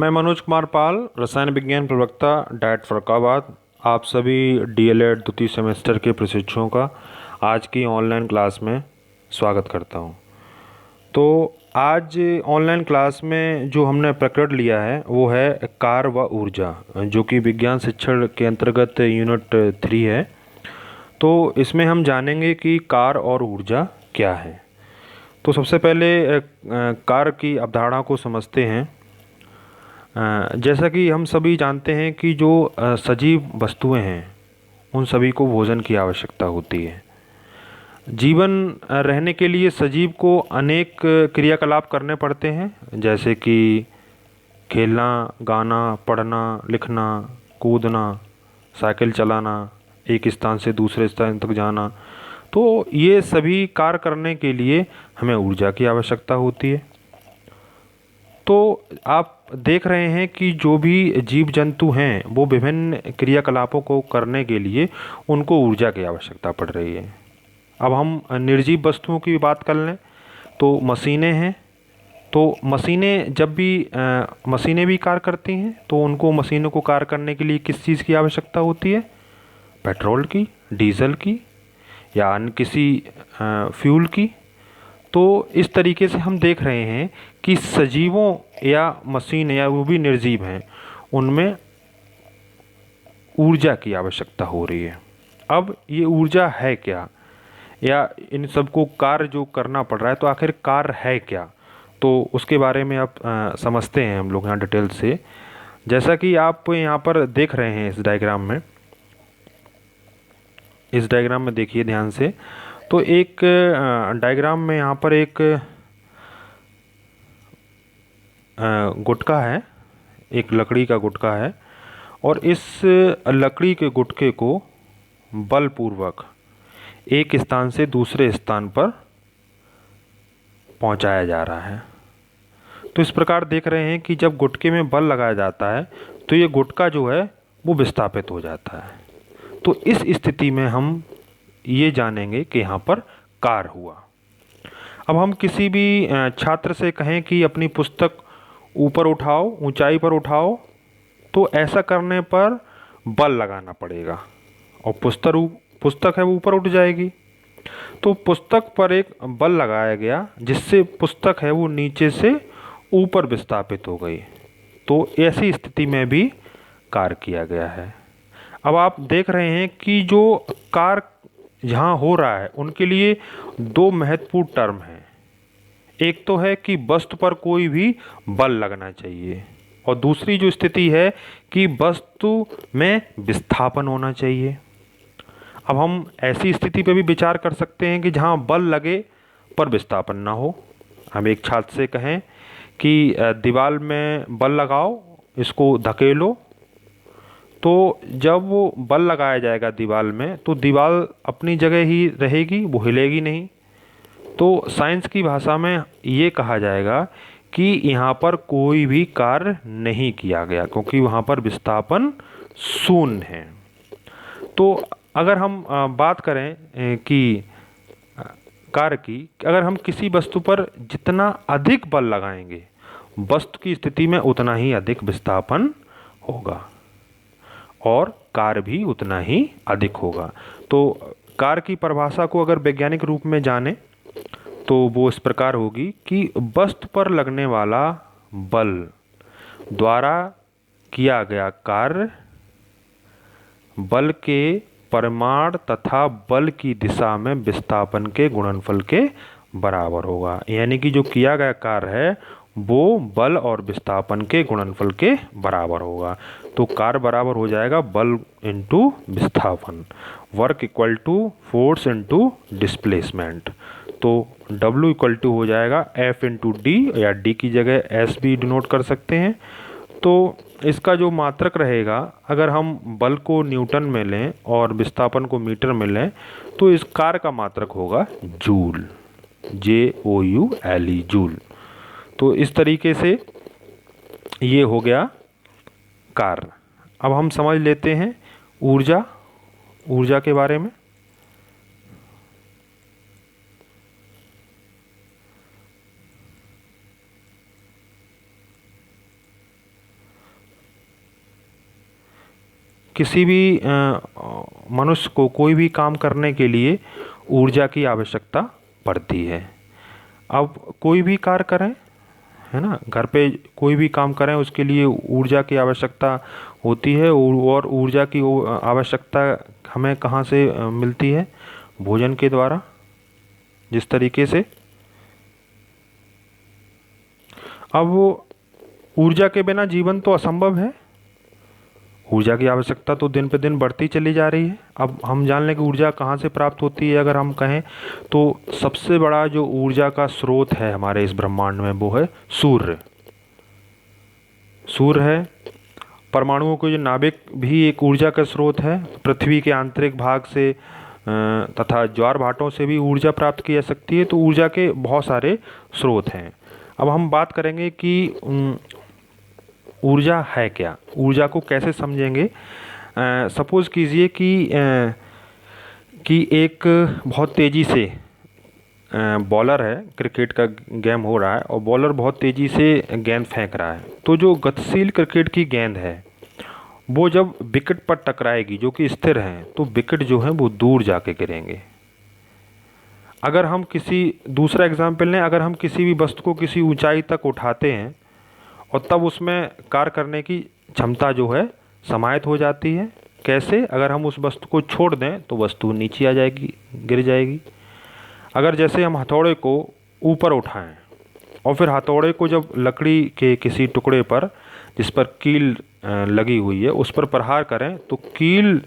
मैं मनोज कुमार पाल, रसायन विज्ञान प्रवक्ता, डाइट फर्रुखाबाद। आप सभी डीएलएड द्वितीय सेमेस्टर के प्रशिक्षुओं का आज की ऑनलाइन क्लास में स्वागत करता हूं। तो आज ऑनलाइन क्लास में जो हमने प्रकरण लिया है वो है कार व ऊर्जा, जो कि विज्ञान शिक्षण के अंतर्गत यूनिट 3 है। तो इसमें हम जानेंगे कि कार और ऊर्जा क्या है। तो सबसे पहले कार की अवधारणा को समझते हैं। जैसा कि हम सभी जानते हैं कि जो सजीव वस्तुएं हैं उन सभी को भोजन की आवश्यकता होती है। जीवन रहने के लिए सजीव को अनेक क्रियाकलाप करने पड़ते हैं, जैसे कि खेलना, गाना, पढ़ना, लिखना, कूदना, साइकिल चलाना, एक स्थान से दूसरे स्थान तक जाना। तो ये सभी कार्य करने के लिए हमें ऊर्जा की आवश्यकता होती है। तो आप देख रहे हैं कि जो भी जीव जंतु हैं वो विभिन्न क्रियाकलापों को करने के लिए उनको ऊर्जा की आवश्यकता पड़ रही है। अब हम निर्जीव वस्तुओं की बात कर लें तो मशीनें हैं। तो मशीनें जब भी मशीनें भी कार्य करती हैं तो उनको मशीनों को कार्य करने के लिए किस चीज़ की आवश्यकता होती है? पेट्रोल की, डीजल की या अन्य किसी फ्यूल की। तो इस तरीके से हम देख रहे हैं कि सजीवों या मशीन या वो भी निर्जीव हैं, उनमें ऊर्जा की आवश्यकता हो रही है। अब ये ऊर्जा है क्या, या इन सबको कार्य जो करना पड़ रहा है तो आखिर कार्य है क्या? तो उसके बारे में आप समझते हैं हम लोग यहाँ डिटेल से। जैसा कि आप यहाँ पर देख रहे हैं इस डायग्राम में देखिए ध्यान से। तो एक डायग्राम में यहाँ पर एक गुटका है, एक लकड़ी का गुटका है, और इस लकड़ी के गुटके को बलपूर्वक एक स्थान से दूसरे स्थान पर पहुंचाया जा रहा है। तो इस प्रकार देख रहे हैं कि जब गुटके में बल लगाया जाता है तो ये गुटका जो है वो विस्थापित हो जाता है। तो इस स्थिति में हम ये जानेंगे कि यहाँ पर कार्य हुआ। अब हम किसी भी छात्र से कहें कि अपनी पुस्तक ऊपर उठाओ, ऊंचाई पर उठाओ, तो ऐसा करने पर बल लगाना पड़ेगा और पुस्तक है वो ऊपर उठ जाएगी। तो पुस्तक पर एक बल लगाया गया जिससे पुस्तक है वो नीचे से ऊपर विस्थापित हो गई। तो ऐसी स्थिति में भी कार्य किया गया है। अब आप देख रहे हैं कि जो कार्य यहाँ हो रहा है उनके लिए दो महत्वपूर्ण टर्म हैं। एक तो है कि वस्तु पर कोई भी बल लगना चाहिए, और दूसरी जो स्थिति है कि वस्तु में विस्थापन होना चाहिए। अब हम ऐसी स्थिति पे भी विचार कर सकते हैं कि जहाँ बल लगे पर विस्थापन ना हो। हम एक छात्र से कहें कि दीवार में बल लगाओ, इसको धकेलो, तो जब वो बल लगाया जाएगा दीवार में तो दीवार अपनी जगह ही रहेगी, वो हिलेगी नहीं। तो साइंस की भाषा में ये कहा जाएगा कि यहाँ पर कोई भी कार्य नहीं किया गया, क्योंकि वहाँ पर विस्थापन शून्य है। तो अगर हम बात करें कि कार्य की, अगर हम किसी वस्तु पर जितना अधिक बल लगाएंगे वस्तु की स्थिति में उतना ही अधिक विस्थापन होगा और कार्य भी उतना ही अधिक होगा। तो कार्य की परिभाषा को अगर वैज्ञानिक रूप में जाने तो वो इस प्रकार होगी कि वस्तु पर लगने वाला बल द्वारा किया गया कार्य बल के परिमाण तथा बल की दिशा में विस्थापन के गुणनफल के बराबर होगा। यानी कि जो किया गया कार्य है वो बल और विस्थापन के गुणनफल के बराबर होगा। तो कार्य बराबर हो जाएगा बल इंटू विस्थापन, work equal to force into displacement. तो W इक्वल टू हो जाएगा F इंटू डी, या D की जगह S भी डिनोट कर सकते हैं। तो इसका जो मात्रक रहेगा, अगर हम बल को न्यूटन में लें और विस्थापन को मीटर में लें तो इस कार्य का मात्रक होगा जूल, JOULE, जूल। तो इस तरीके से ये हो गया कार्य। अब हम समझ लेते हैं ऊर्जा के बारे में। किसी भी मनुष्य को कोई भी काम करने के लिए ऊर्जा की आवश्यकता पड़ती है। अब कोई भी कार्य करें, है ना, घर पे कोई भी काम करें उसके लिए ऊर्जा की आवश्यकता होती है। और ऊर्जा की आवश्यकता हमें कहाँ से मिलती है? भोजन के द्वारा। जिस तरीके से अब वो ऊर्जा के बिना जीवन तो असंभव है। ऊर्जा की आवश्यकता तो दिन पे दिन बढ़ती चली जा रही है। अब हम जान लें कि ऊर्जा कहाँ से प्राप्त होती है। अगर हम कहें तो सबसे बड़ा जो ऊर्जा का स्रोत है हमारे इस ब्रह्मांड में वो है सूर्य। सूर्य है। परमाणुओं के जो नाभिक भी एक ऊर्जा का स्रोत है। पृथ्वी के आंतरिक भाग से तथा ज्वार भाटों से भी ऊर्जा प्राप्त की जा सकती है। तो ऊर्जा के बहुत सारे स्रोत हैं। अब हम बात करेंगे कि ऊर्जा है क्या, ऊर्जा को कैसे समझेंगे। सपोज़ कीजिए कि एक बहुत तेज़ी से बॉलर है, क्रिकेट का गेम हो रहा है और बॉलर बहुत तेज़ी से गेंद फेंक रहा है। तो जो गतिशील क्रिकेट की गेंद है वो जब विकेट पर टकराएगी जो कि स्थिर है, तो विकेट जो है वो दूर जाके गिरेंगे। अगर हम किसी दूसरा एग्जाम्पल लें, अगर हम किसी भी वस्तु को किसी ऊंचाई तक उठाते हैं और तब उसमें कार्य करने की क्षमता जो है समाहित हो जाती है। कैसे? अगर हम उस वस्तु को छोड़ दें तो वस्तु नीचे आ जाएगी, गिर जाएगी। अगर जैसे हम हथौड़े को ऊपर उठाएं और फिर हथौड़े को जब लकड़ी के किसी टुकड़े पर जिस पर कील लगी हुई है उस पर प्रहार करें तो कील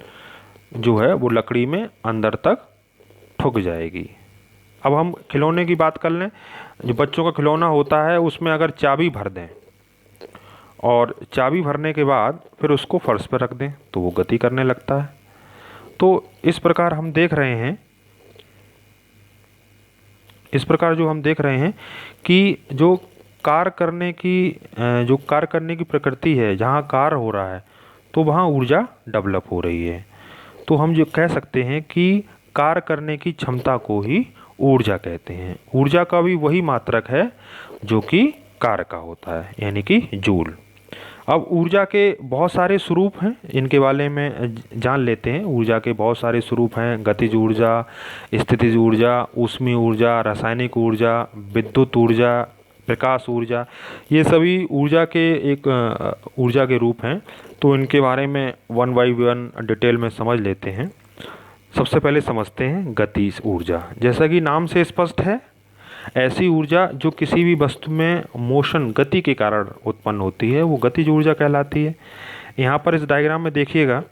जो है वो लकड़ी में अंदर तक ठुक जाएगी। अब हम खिलौने की बात कर लें। जो बच्चों का खिलौना होता है उसमें अगर चाबी भर दें और चाबी भरने के बाद फिर उसको फर्श पर रख दें तो वो गति करने लगता है। तो इस प्रकार हम देख रहे हैं, इस प्रकार जो हम देख रहे हैं कि जो कार्य करने की प्रकृति है, जहाँ कार्य हो रहा है तो वहाँ ऊर्जा डेवलप हो रही है। तो हम जो कह सकते हैं कि कार्य करने की क्षमता को ही ऊर्जा कहते हैं। ऊर्जा का भी वही मात्रक है जो कि कार्य का होता है, यानी कि जूल। अब ऊर्जा के बहुत सारे स्वरूप हैं, इनके बारे में जान लेते हैं। ऊर्जा के बहुत सारे स्वरूप हैं। गतिज ऊर्जा, स्थितिज ऊर्जा, ऊष्मीय ऊर्जा, रासायनिक ऊर्जा, विद्युत ऊर्जा, प्रकाश ऊर्जा, ये सभी ऊर्जा के एक ऊर्जा के रूप हैं। तो इनके बारे में वन बाई वन डिटेल में समझ लेते हैं। सबसे पहले समझते हैं गतिज ऊर्जा। जैसा कि नाम से स्पष्ट है, ऐसी ऊर्जा जो किसी भी वस्तु में मोशन, गति के कारण उत्पन्न होती है वो गतिज ऊर्जा कहलाती है। यहाँ पर इस डायग्राम में देखिएगा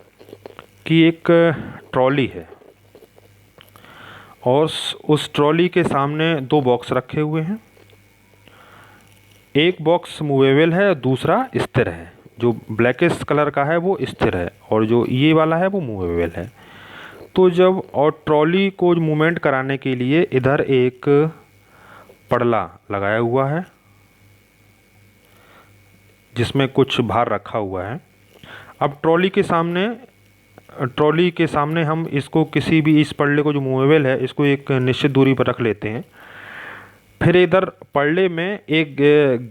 कि एक ट्रॉली है और उस ट्रॉली के सामने दो बॉक्स रखे हुए हैं। एक बॉक्स मूवेबल है, दूसरा स्थिर है। जो ब्लैकिश कलर का है वो स्थिर है और जो ये वाला है वो मूवेबल है। तो जब और ट्रॉली को मूवमेंट कराने के लिए इधर एक पड़ला लगाया हुआ है जिसमें कुछ भार रखा हुआ है। अब ट्रॉली के सामने हम इसको किसी भी इस पड़ले को जो मूवेबल है इसको एक निश्चित दूरी पर रख लेते हैं। फिर इधर पड़ले में एक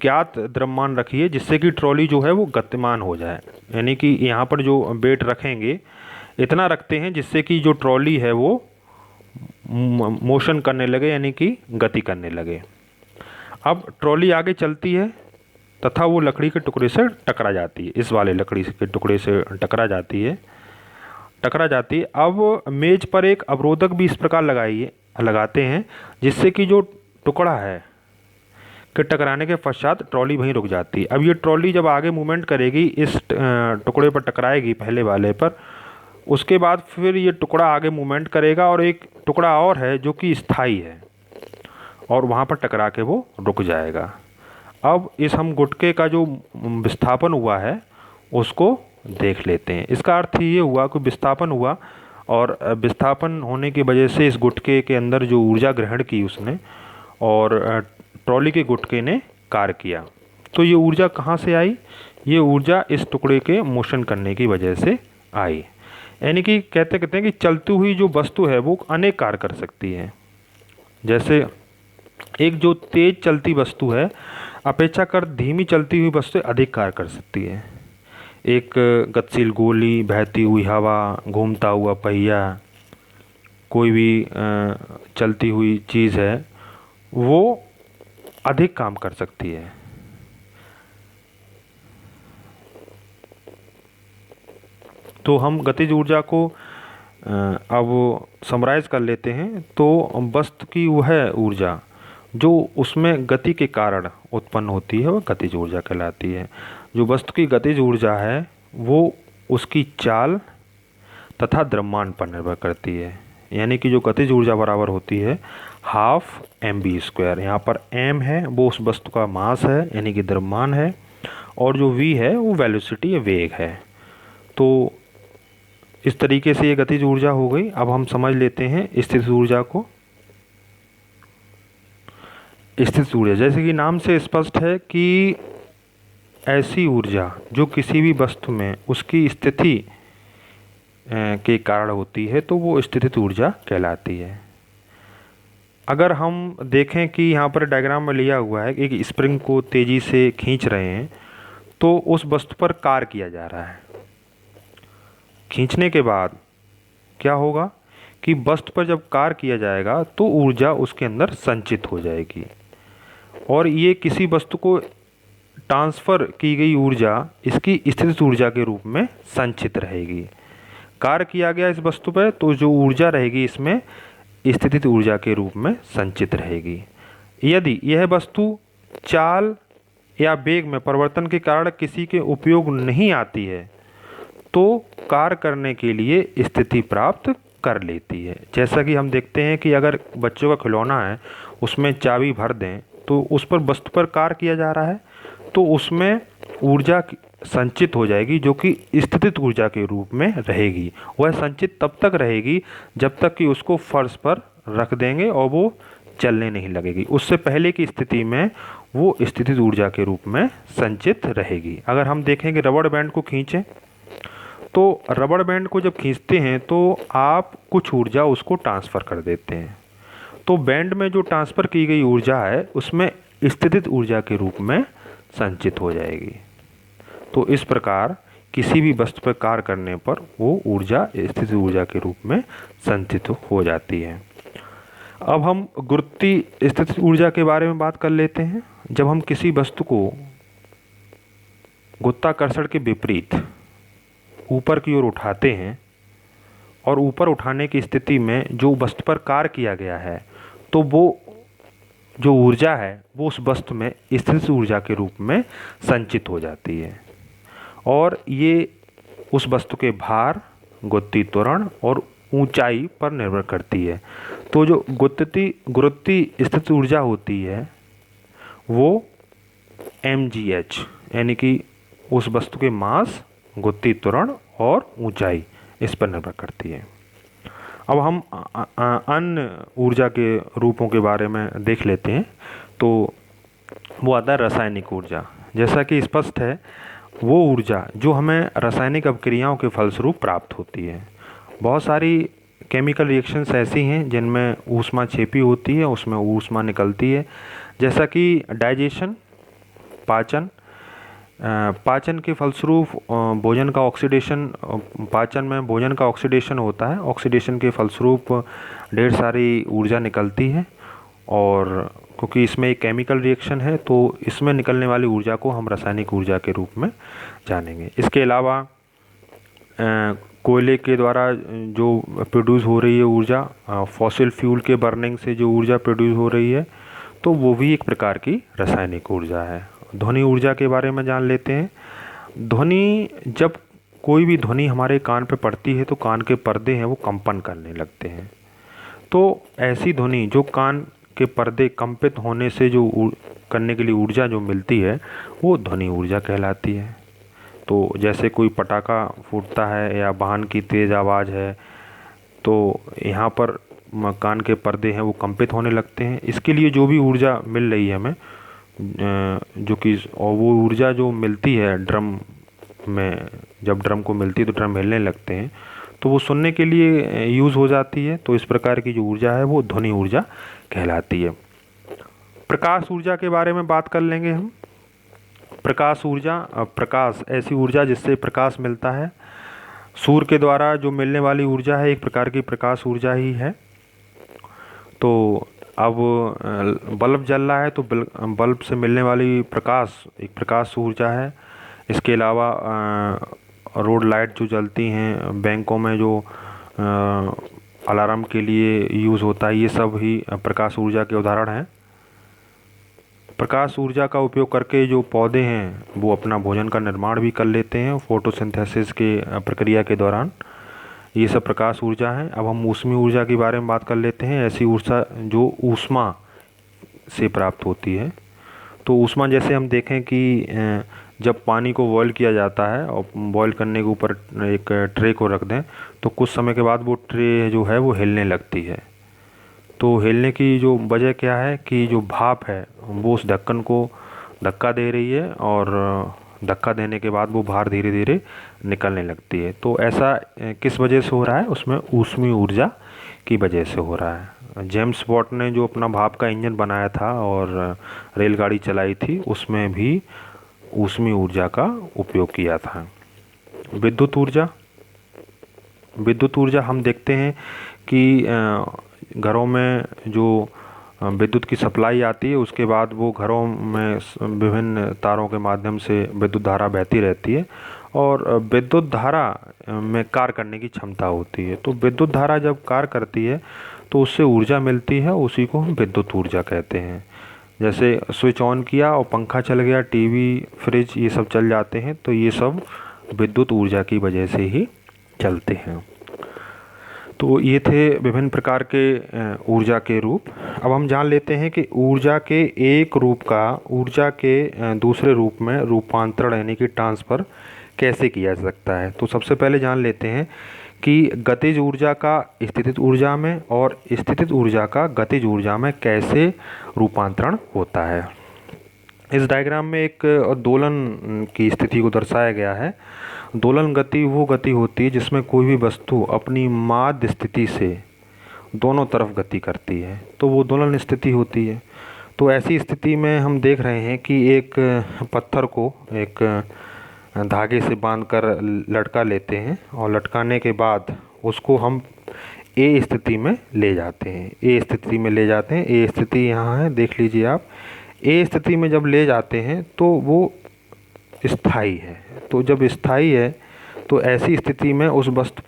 ज्ञात द्रव्यमान रखिए जिससे कि ट्रॉली जो है वो गतिमान हो जाए। यानी कि यहाँ पर जो वेट रखेंगे इतना रखते हैं जिससे कि जो ट्रॉली है वो मोशन करने लगे, यानी कि गति करने लगे। अब ट्रॉली आगे चलती है तथा वो लकड़ी के टुकड़े से टकरा जाती है, इस वाले लकड़ी के टुकड़े से टकरा जाती है। अब मेज पर एक अवरोधक भी इस प्रकार लगाते हैं जिससे कि जो टुकड़ा है कि टकराने के पश्चात ट्रॉली वहीं रुक जाती है। अब ये ट्रॉली जब आगे मूवमेंट करेगी इस टुकड़े पर टकराएगी पहले वाले पर, उसके बाद फिर ये टुकड़ा आगे मूवमेंट करेगा और एक टुकड़ा और है जो कि स्थायी है और वहाँ पर टकरा के वो रुक जाएगा। अब इस हम गुटके का जो विस्थापन हुआ है उसको देख लेते हैं। इसका अर्थ ये हुआ कि विस्थापन हुआ और विस्थापन होने की वजह से इस गुटके के अंदर जो ऊर्जा ग्रहण की उसने और ट्रॉली के गुटके ने कार्य किया। तो ये ऊर्जा कहाँ से आई? ये ऊर्जा इस टुकड़े के मोशन करने की वजह से आई। यानी कि कहते हैं कि चलती हुई जो वस्तु है वो अनेक कार्य कर सकती है। जैसे एक जो तेज चलती वस्तु है अपेक्षाकृत धीमी चलती हुई वस्तु अधिक कार्य कर सकती है। एक गतिशील गोली, बहती हुई हवा, घूमता हुआ पहिया, कोई भी चलती हुई चीज़ है, वो अधिक काम कर सकती है। तो हम गतिज ऊर्जा को अब समराइज कर लेते हैं। तो वस्तु की वह ऊर्जा जो उसमें गति के कारण उत्पन्न होती है वह गतिज ऊर्जा कहलाती है। जो वस्तु की गतिज ऊर्जा है वो उसकी चाल तथा द्रव्यमान पर निर्भर करती है। यानी कि जो गतिज ऊर्जा बराबर होती है हाफ mv²। यहाँ पर m है वो उस वस्तु का मास है यानी कि द्रव्यमान है, और जो v है वो वेलोसिटी या वेग है। तो इस तरीके से ये गतिज ऊर्जा हो गई। अब हम समझ लेते हैं स्थितिज ऊर्जा को। स्थितिज ऊर्जा जैसे कि नाम से स्पष्ट है कि ऐसी ऊर्जा जो किसी भी वस्तु में उसकी स्थिति के कारण होती है तो वो स्थितिज ऊर्जा कहलाती है। अगर हम देखें कि यहाँ पर डायग्राम में लिया हुआ है एक स्प्रिंग को तेज़ी से खींच रहे हैं, तो उस वस्तु पर कार्य किया जा रहा है। खींचने के बाद क्या होगा कि वस्तु पर जब कार्य किया जाएगा तो ऊर्जा उसके अंदर संचित हो जाएगी, और ये किसी वस्तु को ट्रांसफ़र की गई ऊर्जा इसकी स्थितिज ऊर्जा के रूप में संचित रहेगी। कार्य किया गया इस वस्तु पर तो जो ऊर्जा रहेगी इसमें स्थितिज ऊर्जा के रूप में संचित रहेगी। यदि यह वस्तु चाल या वेग में परिवर्तन के कारण किसी के उपयोग नहीं आती है तो कार्य करने के लिए स्थिति प्राप्त कर लेती है। जैसा कि हम देखते हैं कि अगर बच्चों का खिलौना है उसमें चाबी भर दें तो उस पर वस्तु पर कार्य किया जा रहा है तो उसमें ऊर्जा संचित हो जाएगी जो कि स्थितिज ऊर्जा के रूप में रहेगी। वह संचित तब तक रहेगी जब तक कि उसको फर्श पर रख देंगे और वो चलने नहीं लगेगी। उससे पहले की स्थिति में वो स्थितिज ऊर्जा के रूप में संचित रहेगी। अगर हम देखें कि रबड़ बैंड को खींचें तो रबड़ बैंड को जब खींचते हैं तो आप कुछ ऊर्जा उसको ट्रांसफ़र कर देते हैं, तो बैंड में जो ट्रांसफ़र की गई ऊर्जा है उसमें स्थितिज ऊर्जा के रूप में संचित हो जाएगी। तो इस प्रकार किसी भी वस्तु पर कार्य करने पर वो ऊर्जा स्थितिज ऊर्जा के रूप में संचित हो जाती है। अब हम गुरुत्वीय स्थितिज ऊर्जा के बारे में बात कर लेते हैं। जब हम किसी वस्तु को गुरुत्वाकर्षण के विपरीत ऊपर की ओर उठाते हैं और ऊपर उठाने की स्थिति में जो वस्तु पर कार्य किया गया है तो वो जो ऊर्जा है वो उस वस्तु में स्थितिज ऊर्जा के रूप में संचित हो जाती है, और ये उस वस्तु के भार, गुरुत्वीय त्वरण और ऊंचाई पर निर्भर करती है। तो जो गुरुत्वीय स्थितिज ऊर्जा होती है वो mgh यानी कि उस वस्तु के मास, गुरुत्वीय त्वरण और ऊंचाई इस पर निर्भर करती है। अब हम अन्य ऊर्जा के रूपों के बारे में देख लेते हैं। तो वो आता है रासायनिक ऊर्जा। जैसा कि स्पष्ट है वो ऊर्जा जो हमें रासायनिक अभिक्रियाओं के फलस्वरूप प्राप्त होती है। बहुत सारी केमिकल रिएक्शंस ऐसी हैं जिनमें ऊष्मा छिपी होती है, उसमें ऊष्मा निकलती है, जैसा कि डाइजेशन, पाचन के फलस्वरूप भोजन का ऑक्सीडेशन, पाचन में भोजन का ऑक्सीडेशन होता है। ऑक्सीडेशन के फलस्वरूप ढेर सारी ऊर्जा निकलती है, और क्योंकि इसमें एक केमिकल रिएक्शन है तो इसमें निकलने वाली ऊर्जा को हम रासायनिक ऊर्जा के रूप में जानेंगे। इसके अलावा कोयले के द्वारा जो प्रोड्यूस हो रही है ऊर्जा, फॉसिल फ्यूल के बर्निंग से जो ऊर्जा प्रोड्यूस हो रही है तो वो भी एक प्रकार की रासायनिक ऊर्जा है। ध्वनि ऊर्जा के बारे में जान लेते हैं। ध्वनि, जब कोई भी ध्वनि हमारे कान पे पड़ती है तो कान के पर्दे हैं वो कंपन करने लगते हैं। तो ऐसी ध्वनि जो कान के पर्दे कंपित होने से जो करने के लिए ऊर्जा जो मिलती है वो ध्वनि ऊर्जा कहलाती है। तो जैसे कोई पटाखा फूटता है या वाहन की तेज़ आवाज़ है तो यहाँ पर कान के पर्दे हैं वो कंपित होने लगते हैं। इसके लिए जो भी ऊर्जा मिल रही है हमें, जो कि और वो ऊर्जा जो मिलती है ड्रम में, जब ड्रम को मिलती है तो ड्रम हिलने लगते हैं तो वो सुनने के लिए यूज़ हो जाती है। तो इस प्रकार की जो ऊर्जा है वो ध्वनि ऊर्जा कहलाती है। प्रकाश ऊर्जा के बारे में बात कर लेंगे हम। प्रकाश ऊर्जा, प्रकाश ऐसी ऊर्जा जिससे प्रकाश मिलता है। सूर्य के द्वारा जो मिलने वाली ऊर्जा है एक प्रकार की प्रकाश ऊर्जा ही है। तो अब बल्ब जल रहा है तो बल्ब से मिलने वाली प्रकाश एक प्रकाश ऊर्जा है। इसके अलावा रोड लाइट जो जलती हैं, बैंकों में जो अलार्म के लिए यूज़ होता है, ये सब ही प्रकाश ऊर्जा के उदाहरण हैं। प्रकाश ऊर्जा का उपयोग करके जो पौधे हैं वो अपना भोजन का निर्माण भी कर लेते हैं फोटोसिंथेसिस के प्रक्रिया के दौरान। ये सब प्रकाश ऊर्जा है। अब हम ऊष्मीय ऊर्जा के बारे में बात कर लेते हैं। ऐसी ऊर्जा जो ऊष्मा से प्राप्त होती है। तो ऊष्मा जैसे हम देखें कि जब पानी को बॉयल किया जाता है और बॉयल करने के ऊपर एक ट्रे को रख दें तो कुछ समय के बाद वो ट्रे जो है वो हिलने लगती है। तो हिलने की जो वजह क्या है कि जो भाप है वो उस ढक्कन को धक्का दे रही है और धक्का देने के बाद वो बाहर धीरे धीरे निकलने लगती है। तो ऐसा किस वजह से हो रहा है? उसमें ऊष्मीय ऊर्जा की वजह से हो रहा है। जेम्स वॉट ने जो अपना भाप का इंजन बनाया था और रेलगाड़ी चलाई थी उसमें भी ऊष्मीय ऊर्जा का उपयोग किया था। विद्युत ऊर्जा, विद्युत ऊर्जा हम देखते हैं कि घरों में जो विद्युत की सप्लाई आती है उसके बाद वो घरों में विभिन्न तारों के माध्यम से विद्युत धारा बहती रहती है और विद्युत धारा में कार्य करने की क्षमता होती है। तो विद्युत धारा जब कार्य करती है तो उससे ऊर्जा मिलती है, उसी को हम विद्युत ऊर्जा कहते हैं। जैसे स्विच ऑन किया और पंखा चल गया, टीवी, फ्रिज ये सब चल जाते हैं, तो ये सब विद्युत ऊर्जा की वजह से ही चलते हैं। तो ये थे विभिन्न प्रकार के ऊर्जा के रूप। अब हम जान लेते हैं कि ऊर्जा के एक रूप का ऊर्जा के दूसरे रूप में रूपांतरण यानी कि ट्रांसफ़र कैसे किया जा सकता है। तो सबसे पहले जान लेते हैं कि गतिज ऊर्जा का स्थितिज ऊर्जा में और स्थितिज ऊर्जा का गतिज ऊर्जा में कैसे रूपांतरण होता है। इस डायग्राम में एक दोलन की स्थिति को दर्शाया गया है। दोलन गति वो गति होती है जिसमें कोई भी वस्तु अपनी माध्य स्थिति से दोनों तरफ गति करती है, तो वो दोलन स्थिति होती है। तो ऐसी स्थिति में हम देख रहे हैं कि एक पत्थर को एक धागे से बांधकर लटका लेते हैं और लटकाने के बाद उसको हम ए स्थिति में ले जाते हैं। ए स्थिति में ले जाते हैं, ए स्थिति यहाँ है, देख लीजिए आप। ए स्थिति में जब ले जाते हैं तो वो स्थायी है। तो जब स्थायी है तो ऐसी स्थिति में उस वस्तु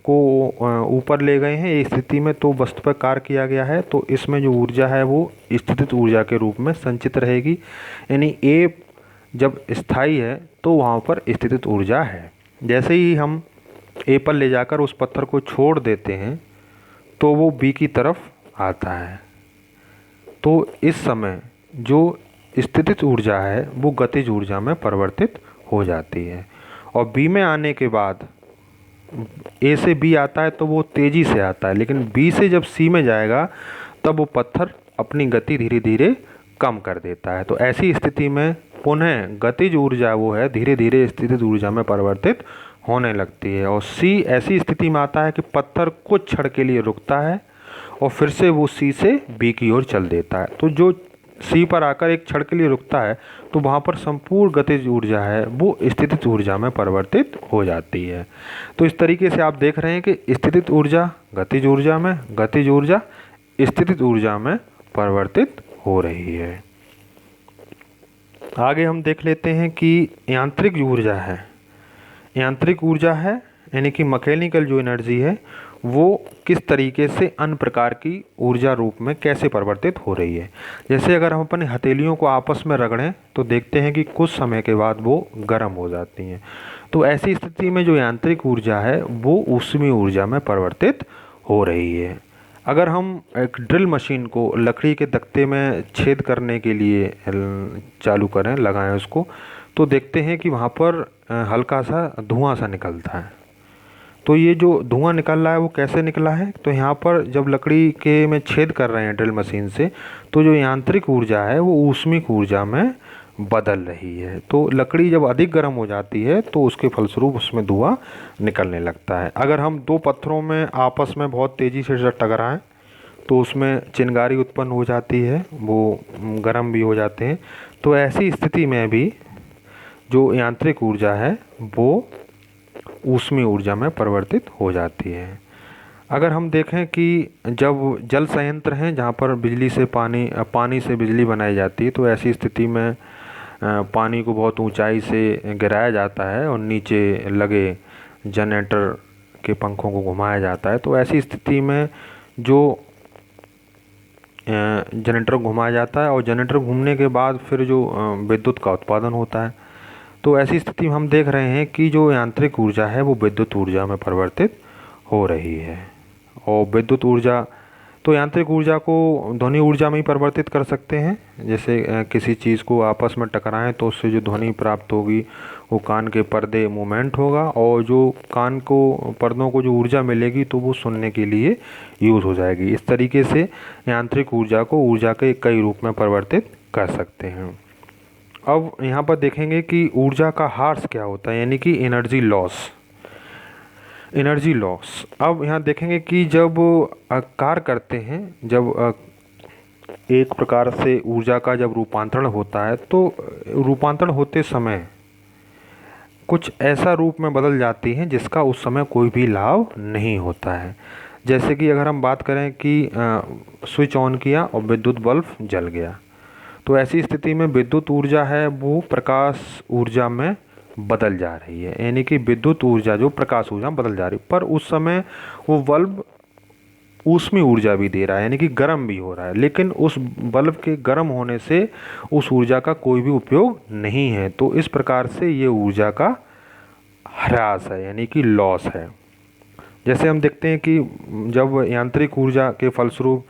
को ऊपर ले गए हैं ए स्थिति में, तो वस्तु पर कार्य किया गया है, तो इसमें जो ऊर्जा है वो स्थितिज ऊर्जा के रूप में संचित रहेगी। यानी ए जब स्थायी है तो वहाँ पर स्थितिज ऊर्जा है। जैसे ही हम ए पर ले जाकर उस पत्थर को छोड़ देते हैं तो वो बी की तरफ आता है। तो इस समय जो स्थितिज ऊर्जा है वो गतिज ऊर्जा में परिवर्तित हो जाती है। और बी में आने के बाद ए से बी आता है तो वो तेज़ी से आता है, लेकिन बी से जब सी में जाएगा तब वो पत्थर अपनी गति धीरे धीरे कम कर देता है। तो ऐसी स्थिति में पुनः गतिज ऊर्जा वो है धीरे धीरे स्थितिज ऊर्जा में परिवर्तित होने लगती है। और सी ऐसी स्थिति में आता है कि पत्थर कुछ क्षण के लिए रुकता है और फिर से वो सी से बी की ओर चल देता है। तो जो सी पर आकर एक क्षण के लिए रुकता है तो वहाँ पर संपूर्ण गतिज ऊर्जा है वो स्थितिज ऊर्जा में परिवर्तित हो जाती है। तो इस तरीके से आप देख रहे हैं कि स्थितिज ऊर्जा गतिज ऊर्जा में, गतिज ऊर्जा स्थितिज ऊर्जा में परिवर्तित हो रही है। आगे हम देख लेते हैं कि यांत्रिक ऊर्जा है। यांत्रिक ऊर्जा है यानी कि मैकेनिकल जो एनर्जी है वो किस तरीके से अन्य प्रकार की ऊर्जा रूप में कैसे परिवर्तित हो रही है। जैसे अगर हम अपने हथेलियों को आपस में रगड़ें तो देखते हैं कि कुछ समय के बाद वो गर्म हो जाती हैं। तो ऐसी स्थिति में जो यांत्रिक ऊर्जा है वो ऊष्मीय ऊर्जा में परिवर्तित हो रही है। अगर हम एक ड्रिल मशीन को लकड़ी के तख्ते में छेद करने के लिए चालू करें, लगाएं उसको, तो देखते हैं कि वहाँ पर हल्का सा धुआं सा निकलता है। तो ये जो धुआं निकल रहा है वो कैसे निकला है? तो यहाँ पर जब लकड़ी के में छेद कर रहे हैं ड्रिल मशीन से, तो जो यांत्रिक ऊर्जा है वो ऊष्मिक ऊर्जा में बदल रही है। तो लकड़ी जब अधिक गर्म हो जाती है तो उसके फलस्वरूप उसमें धुआं निकलने लगता है। अगर हम दो पत्थरों में आपस में बहुत तेज़ी से टकराएं तो उसमें चिंगारी उत्पन्न हो जाती है, वो गर्म भी हो जाते हैं। तो ऐसी स्थिति में भी जो यांत्रिक ऊर्जा है वो ऊष्मीय ऊर्जा में परिवर्तित हो जाती है। अगर हम देखें कि जब जल संयंत्र हैं जहाँ पर बिजली से पानी से बिजली बनाई जाती है, तो ऐसी स्थिति में पानी को बहुत ऊंचाई से गिराया जाता है और नीचे लगे जनरेटर के पंखों को घुमाया जाता है। तो ऐसी स्थिति में जो जनरेटर घुमाया जाता है और जनरेटर घूमने के बाद फिर जो विद्युत का उत्पादन होता है, तो ऐसी स्थिति में हम देख रहे हैं कि जो यांत्रिक ऊर्जा है वो विद्युत ऊर्जा में परिवर्तित हो रही है। और विद्युत ऊर्जा तो यांत्रिक ऊर्जा को ध्वनि ऊर्जा में ही परिवर्तित कर सकते हैं। जैसे किसी चीज़ को आपस में टकराएं तो उससे जो ध्वनि प्राप्त होगी वो कान के पर्दे मूवमेंट होगा, और जो कान को पर्दों को जो ऊर्जा मिलेगी तो वो सुनने के लिए यूज़ हो जाएगी। इस तरीके से यांत्रिक ऊर्जा को ऊर्जा के कई रूप में परिवर्तित कर सकते हैं। अब यहाँ पर देखेंगे कि ऊर्जा का ह्रास क्या होता है, यानी कि एनर्जी लॉस। अब यहाँ देखेंगे कि जब कार्य करते हैं, जब एक प्रकार से ऊर्जा का जब रूपांतरण होता है, तो रूपांतरण होते समय कुछ ऐसा रूप में बदल जाती है जिसका उस समय कोई भी लाभ नहीं होता है। जैसे कि अगर हम बात करें कि स्विच ऑन किया और विद्युत बल्ब जल गया, तो ऐसी स्थिति में विद्युत ऊर्जा है वो प्रकाश ऊर्जा में बदल जा रही है, यानी कि विद्युत ऊर्जा जो प्रकाश ऊर्जा में बदल जा रही है। पर उस समय वो बल्ब ऊष्मीय ऊर्जा भी दे रहा है, यानी कि गर्म भी हो रहा है, लेकिन उस बल्ब के गर्म होने से उस ऊर्जा का कोई भी उपयोग नहीं है। तो इस प्रकार से ये ऊर्जा का ह्रास है, यानी कि लॉस है। जैसे हम देखते हैं कि जब यांत्रिक ऊर्जा के फलस्वरूप,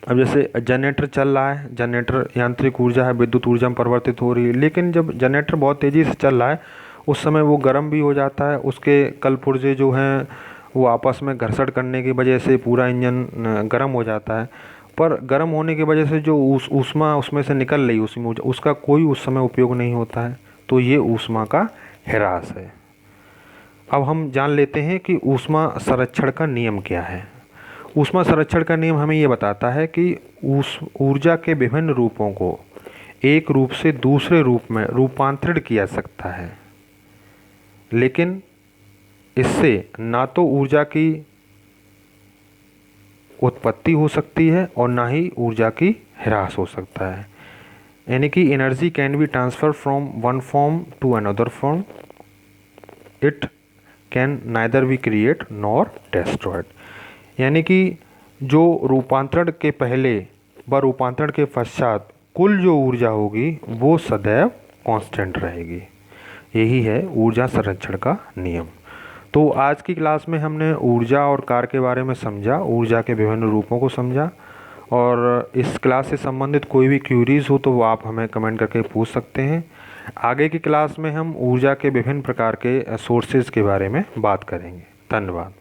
अब जैसे जनरेटर चल रहा है, जनरेटर यांत्रिक ऊर्जा है, विद्युत ऊर्जा में परिवर्तित हो रही है, लेकिन जब जनरेटर बहुत तेज़ी से चल रहा है उस समय वो गर्म भी हो जाता है। उसके कल पुर्जे जो हैं वो आपस में घर्षण करने की वजह से पूरा इंजन गर्म हो जाता है। पर गर्म होने की वजह से जो ऊष्मा उसमें से निकल रही उसका कोई उस समय उपयोग नहीं होता है। तो ये ऊष्मा का ह्रास है। अब हम जान लेते हैं कि ऊष्मा संरक्षण का नियम क्या है। ऊष्मा संरक्षण का नियम हमें ये बताता है कि ऊर्जा के विभिन्न रूपों को एक रूप से दूसरे रूप में रूपांतरित किया जा सकता है, लेकिन इससे ना तो ऊर्जा की उत्पत्ति हो सकती है और ना ही ऊर्जा की ह्रास हो सकता है। यानी कि energy can be transfer from one form to another form, it can neither be create nor destroyed. यानी कि जो रूपांतरण के पहले व रूपांतरण के पश्चात कुल जो ऊर्जा होगी वो सदैव कांस्टेंट रहेगी। यही है ऊर्जा संरक्षण का नियम। तो आज की क्लास में हमने ऊर्जा और कार्य के बारे में समझा, ऊर्जा के विभिन्न रूपों को समझा। और इस क्लास से संबंधित कोई भी क्यूरीज हो तो वो आप हमें कमेंट करके पूछ सकते हैं। आगे की क्लास में हम ऊर्जा के विभिन्न प्रकार के सोर्सेज के बारे में बात करेंगे। धन्यवाद।